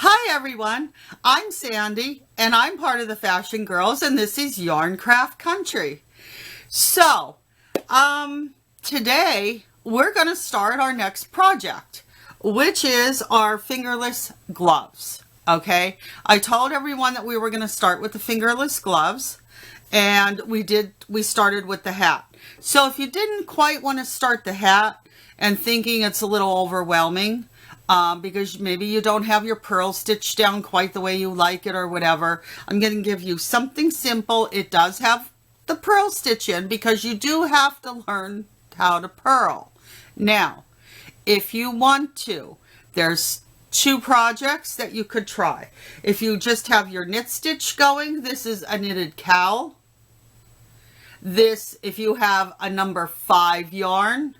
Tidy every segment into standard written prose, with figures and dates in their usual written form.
Hi everyone, I'm Sandy and I'm part of the Fashion Girls and this is Yarn Craft Country. So, today we're going to start our next project, which is our fingerless gloves. Okay, I told everyone that we were going to start with the fingerless gloves and we started with the hat. So if you didn't quite want to start the hat and thinking it's a little overwhelming, because maybe you don't have your purl stitched down quite the way you like it or whatever, I'm going to give you something simple. It does have the purl stitch in because you do have to learn how to purl. Now, if you want to, there's two projects that you could try. If you just have your knit stitch going, this is a knitted cowl. This, if you have a number 5 yarn,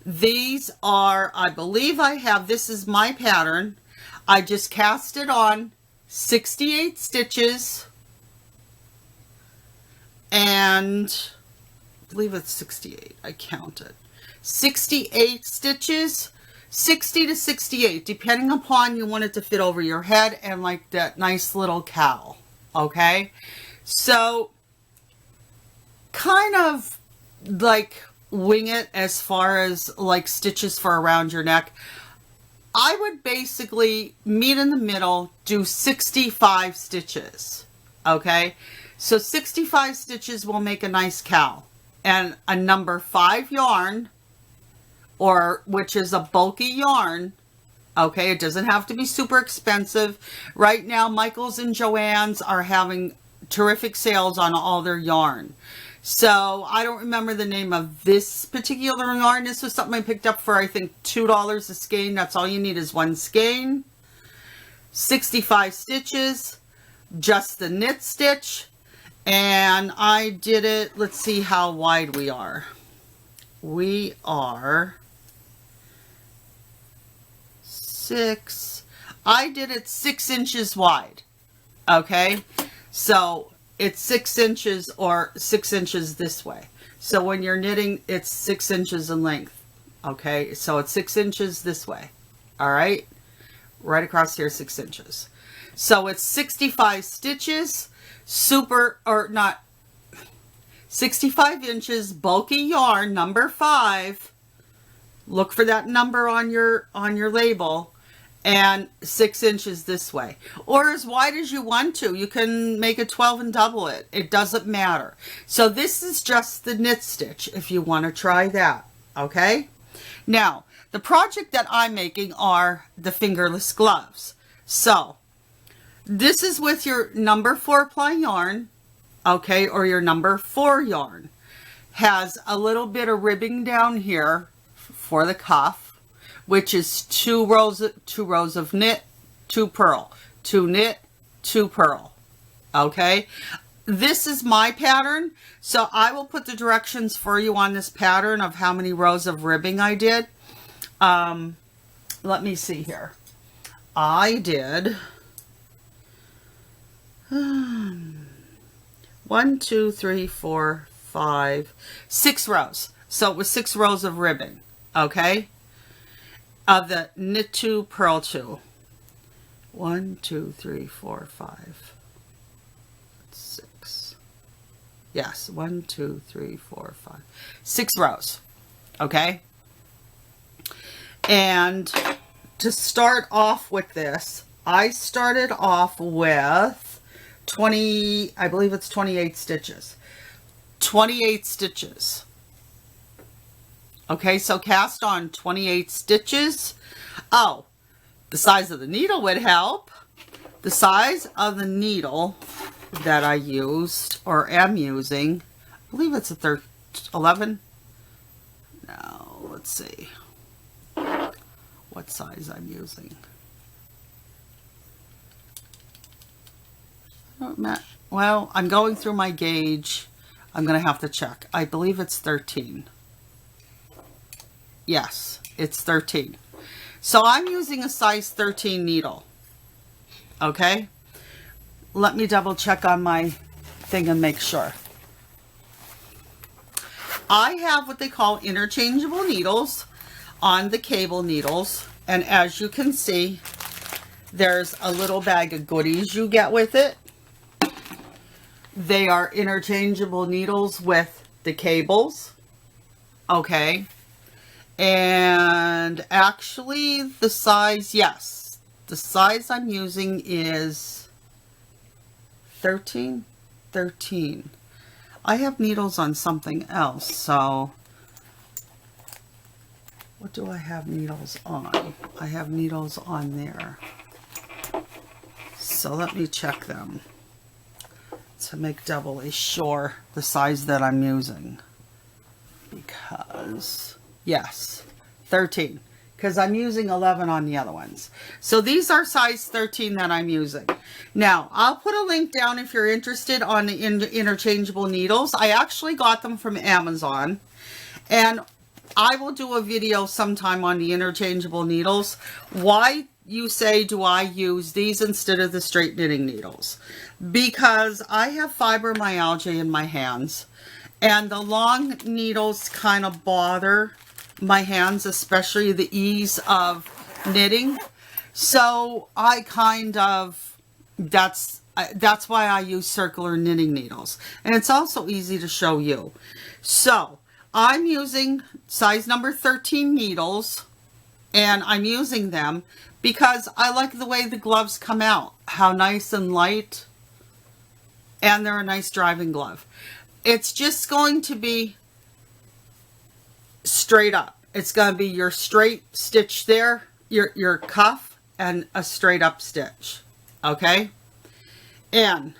these are, I believe I have, this is my pattern. I just cast it on 68 stitches and I believe it's 68. I counted 68 stitches, 60 to 68, depending upon you want it to fit over your head and like that nice little cowl. Okay. So kind of like wing it as far as like stitches for around your neck. I would basically meet in the middle, do 65 stitches. Okay, so 65 stitches will make a nice cowl, and a number 5 yarn, or which is a bulky yarn. Okay, it doesn't have to be super expensive. Right now Michael's and Joann's are having terrific sales on all their yarn. So I don't remember the name of this particular yarn. This was something I picked up for, I think, $2 a skein. That's all you need is one skein. 65 stitches, just the knit stitch. And I did it, let's see how wide we are. We are 6. I did it 6 inches wide. Okay, so it's 6 inches or 6 inches this way. So when you're knitting, it's 6 inches in length. Okay, so it's 6 inches this way. All right, right across here, 6 inches. So it's 65 stitches, super, or not, 65 inches, bulky yarn, number 5. Look for that number on your label. And 6 inches this way, or as wide as you want to. You can make it 12 and double it. It doesn't matter. So this is just the knit stitch if you want to try that. Okay, now the project that I'm making are the fingerless gloves. So this is with your number 4 ply yarn, okay, or your number 4 yarn. Has a little bit of ribbing down here for the cuff, which is 2 rows of knit, 2 purl, 2 knit, 2 purl. Okay, this is my pattern, so I will put the directions for you on this pattern of how many rows of ribbing I did. Let me see here. I did 1, 2, 3, 4, 5, 6 rows. So it was 6 rows of ribbing. Okay, of the knit 2, purl 2. 1, 2, 3, 4, 5, 6. Yes, 1, 2, 3, 4, 5, 6 rows. Okay, and to start off with this, I started off with 20, I believe it's 28 stitches. 28 stitches. Okay, so cast on 28 stitches. Oh, the size of the needle would help. The size of the needle that I used, or am using, I believe it's a 11. No, let's see what size I'm using. Well, I'm going through my gauge. I'm going to have to check. I believe it's 13. Yes, it's 13. So I'm using a size 13 needle. Okay, let me double check on my thing and make sure. I have what they call interchangeable needles on the cable needles, and as you can see, There's a little bag of goodies you get with it. They are interchangeable needles with the cables. Okay. And actually the size, yes, the size I'm using is 13. I have needles on something else, so what do I have needles on? I have needles on there. So let me check them to make doubly sure the size that I'm using. Because, yes, 13. Because I'm using 11 on the other ones. So these are size 13 that I'm using. Now, I'll put a link down if you're interested on the interchangeable needles. I actually got them from Amazon. And I will do a video sometime on the interchangeable needles. Why you say do I use these instead of the straight knitting needles? Because I have fibromyalgia in my hands. And the long needles kind of bother my hands, especially the ease of knitting. So I kind of, that's why I use circular knitting needles. And it's also easy to show you. So I'm using size number 13 needles, and I'm using them because I like the way the gloves come out. How nice and light, and they're a nice driving glove. It's just going to be straight up. It's going to be your straight stitch there, your cuff, and a straight up stitch. Okay? And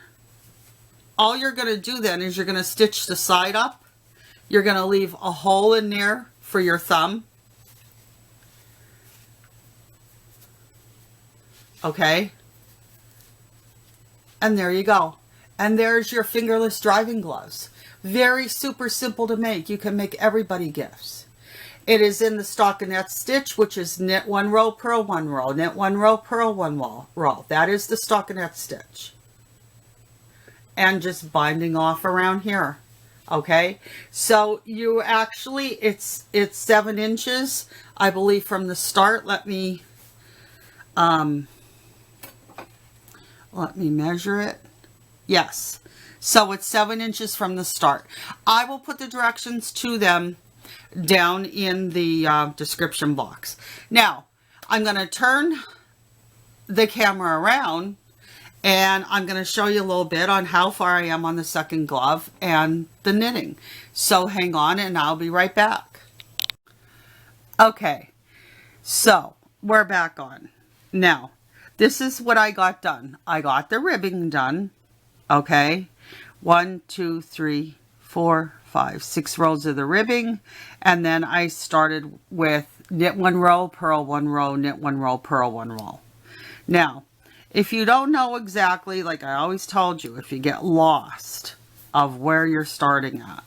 all you're going to do then is you're going to stitch the side up. You're going to leave a hole in there for your thumb. Okay? And there you go. And there's your fingerless driving gloves. Very super simple to make. You can make everybody gifts. It is in the stockinette stitch, which is knit 1 row, purl 1 row, knit 1 row, purl 1 row. That is the stockinette stitch. And just binding off around here. Okay, so you actually, it's 7 inches, I believe, from the start. Let me measure it. Yes, so it's 7 inches from the start. I will put the directions to them down in the description box. Now, I'm going to turn the camera around, and I'm going to show you a little bit on how far I am on the second glove and the knitting. So hang on and I'll be right back. Okay, so we're back on. Now, this is what I got done. I got the ribbing done. Okay, 1, 2, 3, 4, 5, 6 rows of the ribbing. And then I started with knit 1 row, purl 1 row, knit 1 row, purl 1 row. Now, if you don't know exactly, like I always told you, if you get lost of where you're starting at,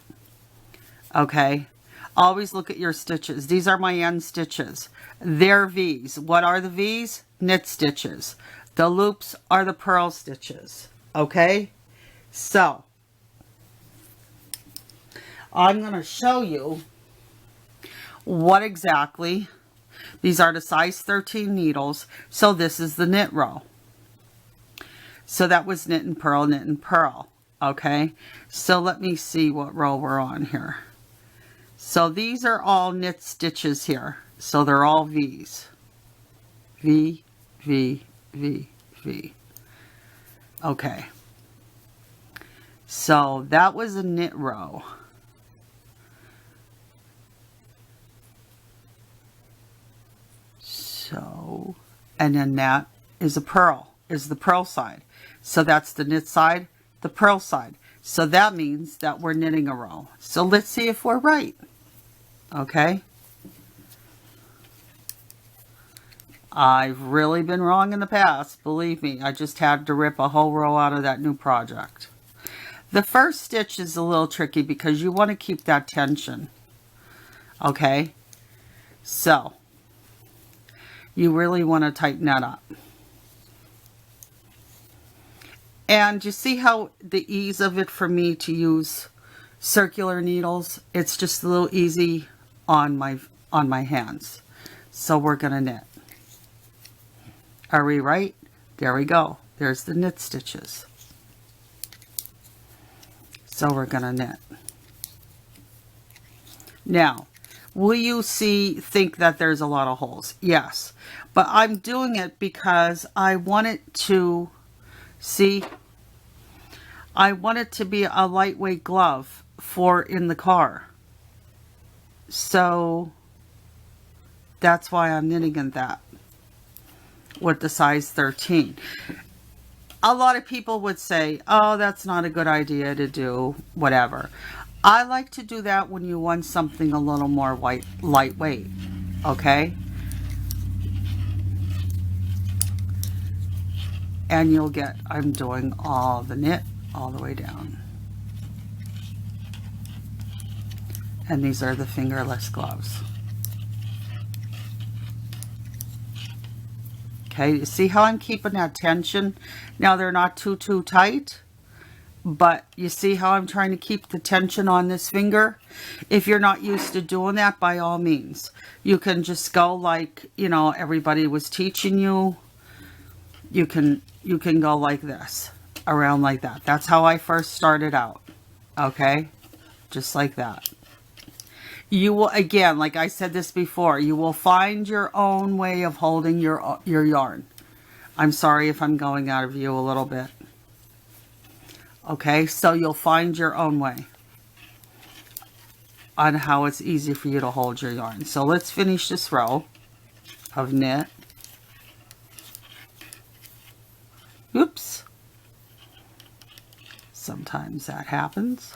okay, always look at your stitches. These are my end stitches. They're V's. What are the V's? Knit stitches. The loops are the purl stitches, okay? So, I'm going to show you what exactly, these are the size 13 needles, so this is the knit row. So that was knit and purl, okay? So let me see what row we're on here. So these are all knit stitches here. So they're all V's. V, V, V, V. Okay. So that was a knit row. So, and then that is a purl, is the purl side. So that's the knit side, the purl side. So that means that we're knitting a row. So let's see if we're right. Okay. I've really been wrong in the past, believe me. I just had to rip a whole row out of that new project. The first stitch is a little tricky because you want to keep that tension. Okay. So, you really want to tighten that up. And you see how the ease of it for me to use circular needles? It's just a little easy on my hands. So we're going to knit. Are we right? There we go. There's the knit stitches. So we're going to knit. Now, will you think that there's a lot of holes? Yes. But I'm doing it because I want it to, I want it to be a lightweight glove for in the car. So that's why I'm knitting in that with the size 13. A lot of people would say, oh, that's not a good idea to do, whatever. I like to do that when you want something a little more lightweight, okay? And you'll get, I'm doing all the knit all the way down. And these are the fingerless gloves. Okay, you see how I'm keeping that tension? Now they're not too tight, but you see how I'm trying to keep the tension on this finger? If you're not used to doing that, by all means, you can just go like, you know, everybody was teaching you. You can go like this, around like that. That's how I first started out, okay? Just like that. You will, again, like I said this before, you will find your own way of holding your yarn. I'm sorry if I'm going out of view a little bit. Okay, so you'll find your own way on how it's easy for you to hold your yarn. So let's finish this row of knit. Oops. Sometimes that happens.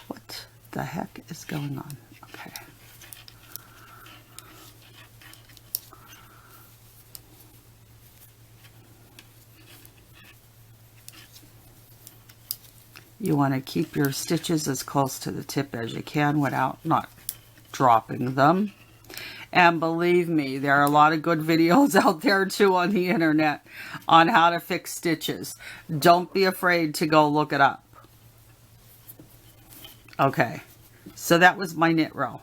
What the heck is going on? Okay. You want to keep your stitches as close to the tip as you can without not dropping them. And believe me, there are a lot of good videos out there too on the internet on how to fix stitches. Don't be afraid to go look it up. Okay, so that was my knit row.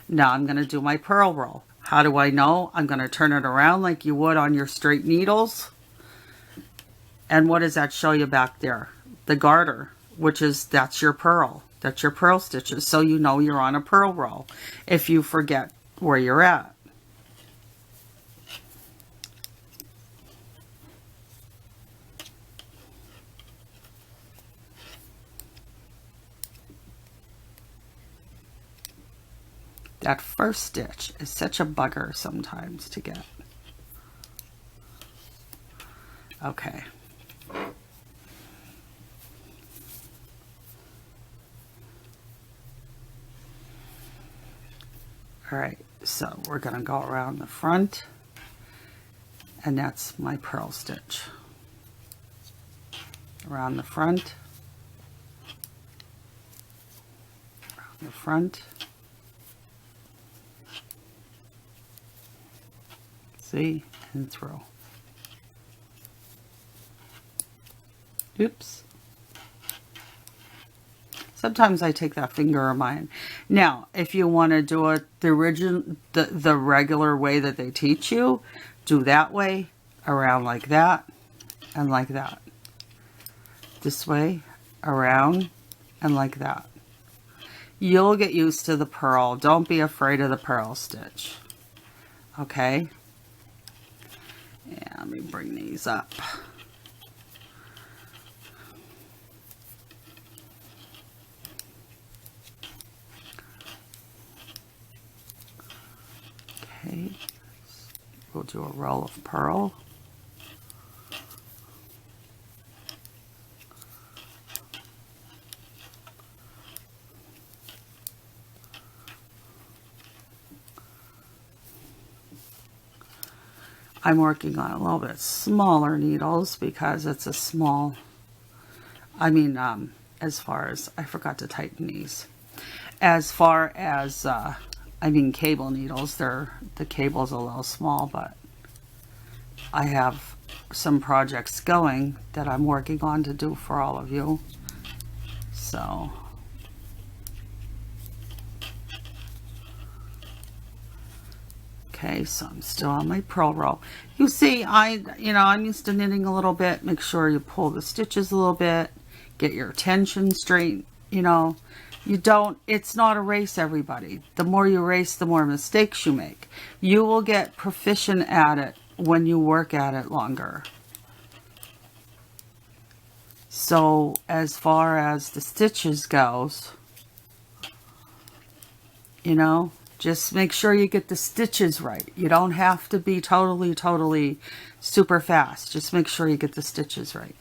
Now I'm going to do my purl row. How do I know? I'm going to turn it around like you would on your straight needles. And what does that show you back there? The garter, which is, that's your purl. That's your purl stitches. So you know you're on a purl row if you forget where you're at. That first stitch is such a bugger sometimes to get. Okay. All right, so we're going to go around the front, and that's my purl stitch. Around the front, around the front. See, and through. Oops. Sometimes I take that finger of mine. Now, if you want to do it the regular way that they teach you, do that way, around like that, and like that. This way, around, and like that. You'll get used to the purl. Don't be afraid of the purl stitch. Okay? Yeah, let me bring these up. Okay, we'll do a row of purl. I'm working on a little bit smaller needles because it's a small, as far as, I forgot to tighten these. As far as, cable needles, the cable's a little small, but I have some projects going that I'm working on to do for all of you. So, Okay, so I'm still on my purl row. You see, I'm used to knitting a little bit. Make sure you pull the stitches a little bit, get your tension straight. It's not a race, everybody. The more you race, the more mistakes you make. You will get proficient at it when you work at it longer. So as far as the stitches goes, just make sure you get the stitches right. You don't have to be totally super fast. Just make sure you get the stitches right.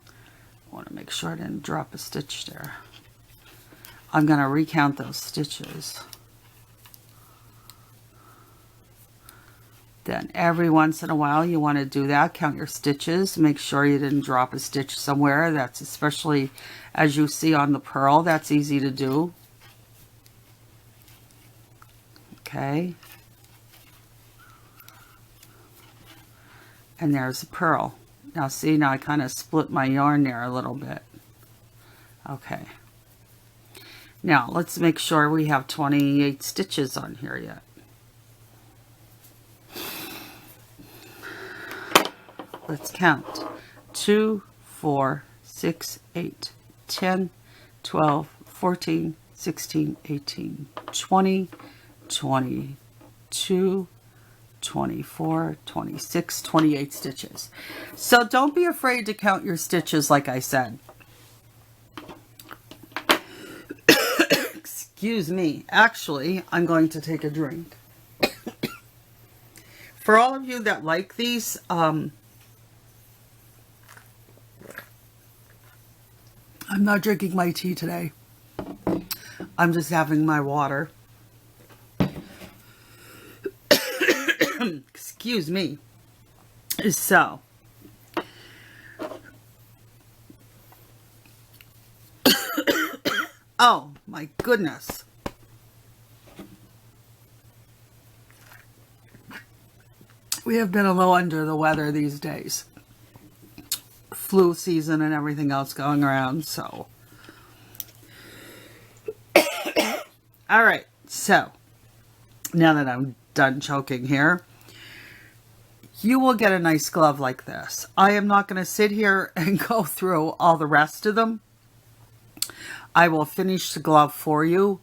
I want to make sure I didn't drop a stitch there. I'm going to recount those stitches. Then every once in a while you want to do that. Count your stitches. Make sure you didn't drop a stitch somewhere. That's especially as you see on the purl. That's easy to do. Okay. And there's the purl. Now see, now I kind of split my yarn there a little bit. Okay. Now let's make sure we have 28 stitches on here yet. Let's count. 2, 4, 6, 8, 10, 12, 14, 16, 18, 20, 22, 24, 26, 28 stitches. So don't be afraid to count your stitches like I said. Excuse me. Actually, I'm going to take a drink. For all of you that like these, I'm not drinking my tea today. I'm just having my water. Excuse me. So, oh my goodness. We have been a little under the weather these days. Flu season and everything else going around, so. All right, so now that I'm done choking here, you will get a nice glove like this. I am not going to sit here and go through all the rest of them. I will finish the glove for you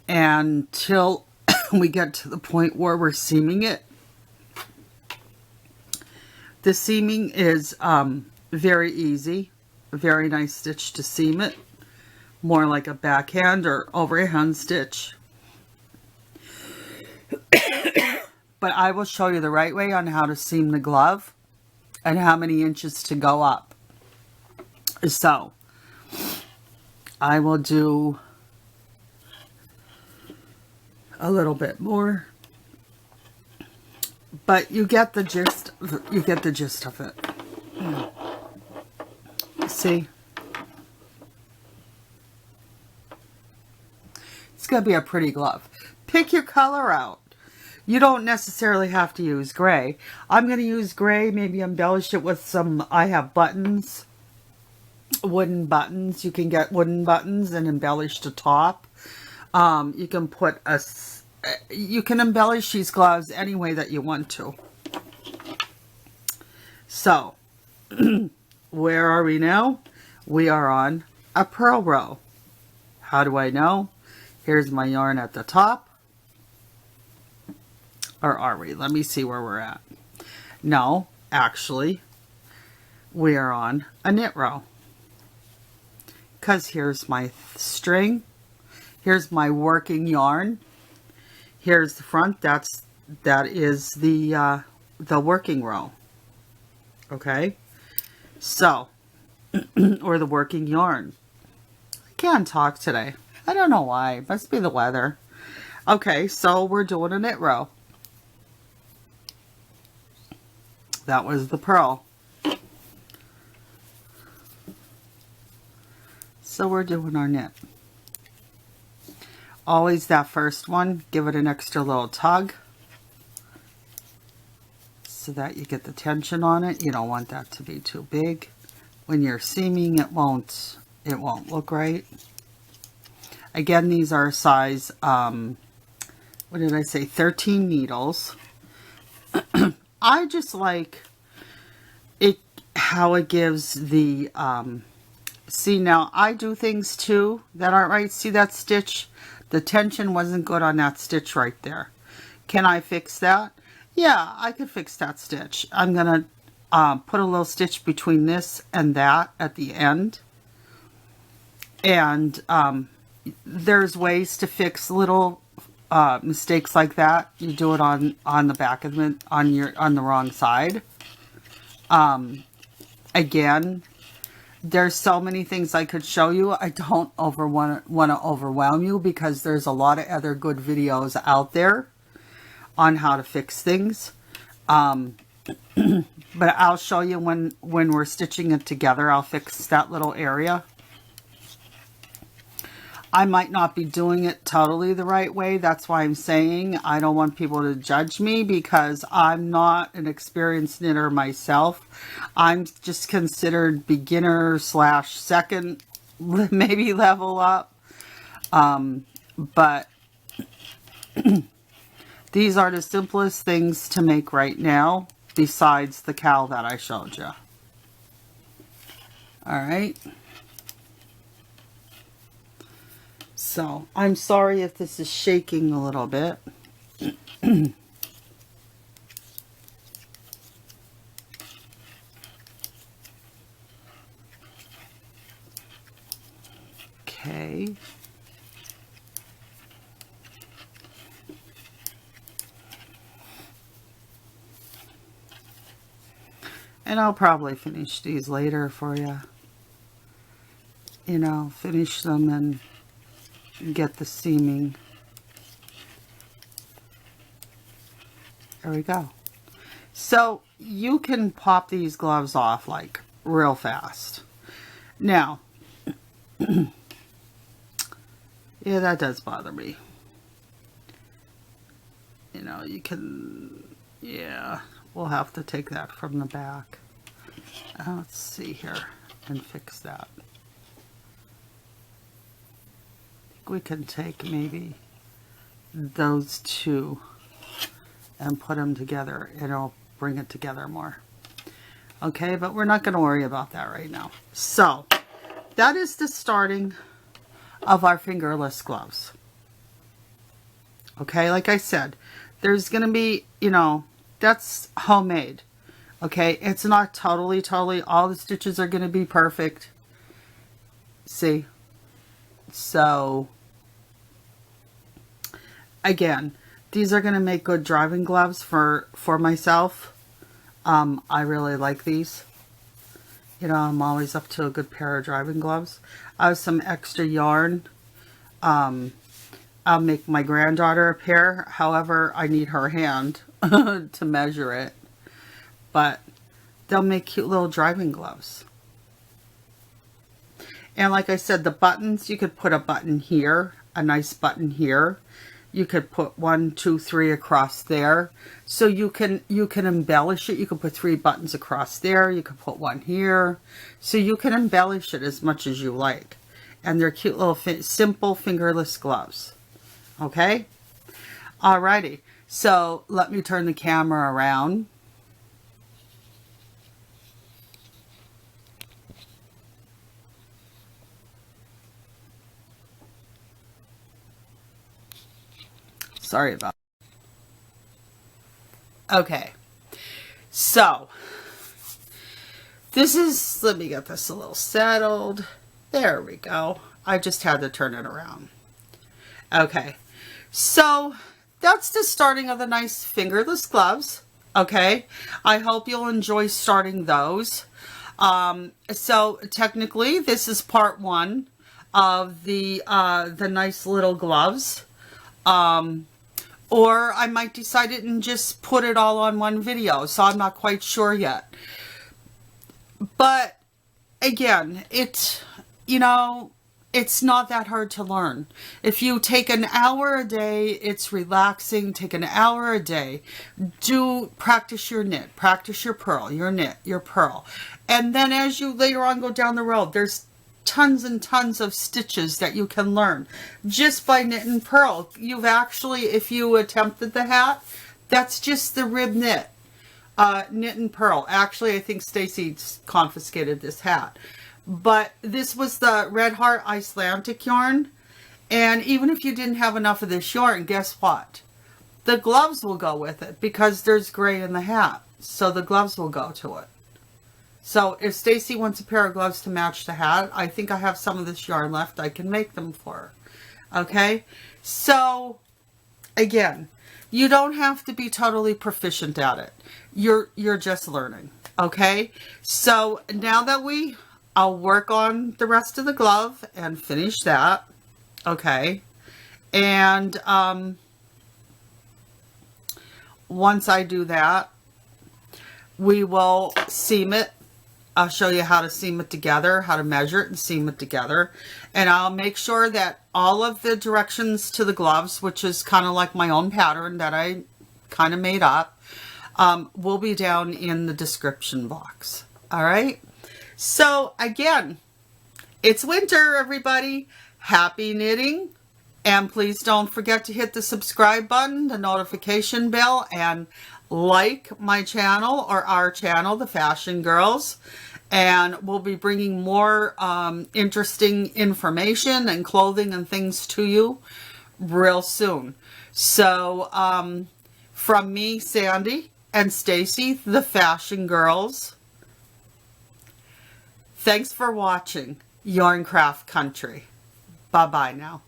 until we get to the point where we're seaming it. The seaming is very easy, a very nice stitch to seam it, more like a backhand or overhand stitch. But I will show you the right way on how to seam the glove and how many inches to go up. So, I will do a little bit more. But you get the gist. You get the gist of it. See, it's gonna be a pretty glove. Pick your color out. You don't necessarily have to use gray. I'm gonna use gray. Maybe embellish it with some. I have buttons, wooden buttons. You can get wooden buttons and embellish the top. You can put a. You can embellish these gloves any way that you want to. So, where are we now? We are on a purl row. How do I know? Here's my yarn at the top. Or are we? Let me see where we're at. No, actually, we are on a knit row. Because here's my string. Here's my working yarn. Here's the front. That is the working row. Okay, so or the working yarn. I can't talk today. I don't know why. It must be the weather. Okay, so we're doing a knit row. That was the purl. So we're doing our knit. Always that first one, give it an extra little tug so that you get the tension on it. You don't want that to be too big. When you're seaming, it won't look right. Again, these are size, what did I say, 13 needles. I just like it, how it gives the, see, now I do things too that aren't right. See that stitch? The tension wasn't good on that stitch right there. Can I fix that? Yeah, I could fix that stitch. I'm going to put a little stitch between this and that at the end. And there's ways to fix little mistakes like that. You do it on the back of it, on the wrong side. Again, there's so many things I could show you. I don't want to overwhelm you because there's a lot of other good videos out there on how to fix things. But I'll show you when we're stitching it together. I'll fix that little area. I might not be doing it totally the right way. That's why I'm saying I don't want people to judge me because I'm not an experienced knitter myself. I'm just considered beginner / second, maybe level up. But these are the simplest things to make right now besides the cowl that I showed you. All right. So, I'm sorry if this is shaking a little bit. Okay. And I'll probably finish these later for you. You know, finish them and get the seaming. There we go. So you can pop these gloves off like real fast. Now, yeah, that does bother me. You know, you can, yeah, we'll have to take that from the back. Let's see here and fix that. We can take maybe those two and put them together and it'll bring it together more. Okay, but we're not going to worry about that right now. So that is the starting of our fingerless gloves. Okay, like I said, there's going to be, you know, that's homemade. Okay, it's not totally all the stitches are going to be perfect. See? So again, these are going to make good driving gloves for myself. I really like these. You know, I'm always up to a good pair of driving gloves. I have some extra yarn. I'll make my granddaughter a pair. However, I need her hand to measure it. But they'll make cute little driving gloves. And like I said, the buttons, you could put a button here, a nice button here. You could put 1, 2, 3 across there. So you can embellish it. You can put 3 buttons across there. You could put 1 here. So you can embellish it as much as you like. And they're cute little simple fingerless gloves. Okay? Alrighty. So let me turn the camera around. Sorry about that. Okay, so this is, let me get this a little settled. There we go. I just had to turn it around. Okay, so that's the starting of the nice fingerless gloves. Okay, I hope you'll enjoy starting those. So technically this is part 1 of the nice little gloves. Or I might decide it and just put it all on one video. So I'm not quite sure yet. But again, you know, it's not that hard to learn. If you take an hour a day, it's relaxing. Take an hour a day. Practice your knit, practice your purl, your knit, your purl. And then as you later on go down the road, there's tons and tons of stitches that you can learn just by knit and purl. You've actually, if you attempted the hat, that's just the rib knit. Knit and purl. Actually, I think Stacy confiscated this hat. But this was the Red Heart Icelandic yarn. And even if you didn't have enough of this yarn, guess what? The gloves will go with it because there's gray in the hat. So the gloves will go to it. So if Stacy wants a pair of gloves to match the hat, I think I have some of this yarn left. I can make them for her. Okay? So, again, you don't have to be totally proficient at it. You're just learning. Okay? So now that I'll work on the rest of the glove and finish that. Okay? And once I do that, we will seam it. I'll show you how to seam it together, how to measure it and seam it together. And I'll make sure that all of the directions to the gloves, which is kind of like my own pattern that I kind of made up, will be down in the description box. All right. So again, it's winter, everybody. Happy knitting. And please don't forget to hit the subscribe button, the notification bell, and like my channel or our channel, The Fashion Girls. And we'll be bringing more interesting information and clothing and things to you real soon. So from me, Sandy, and Stacy, The Fashion Girls, thanks for watching Yarn Craft Country. Bye-bye now.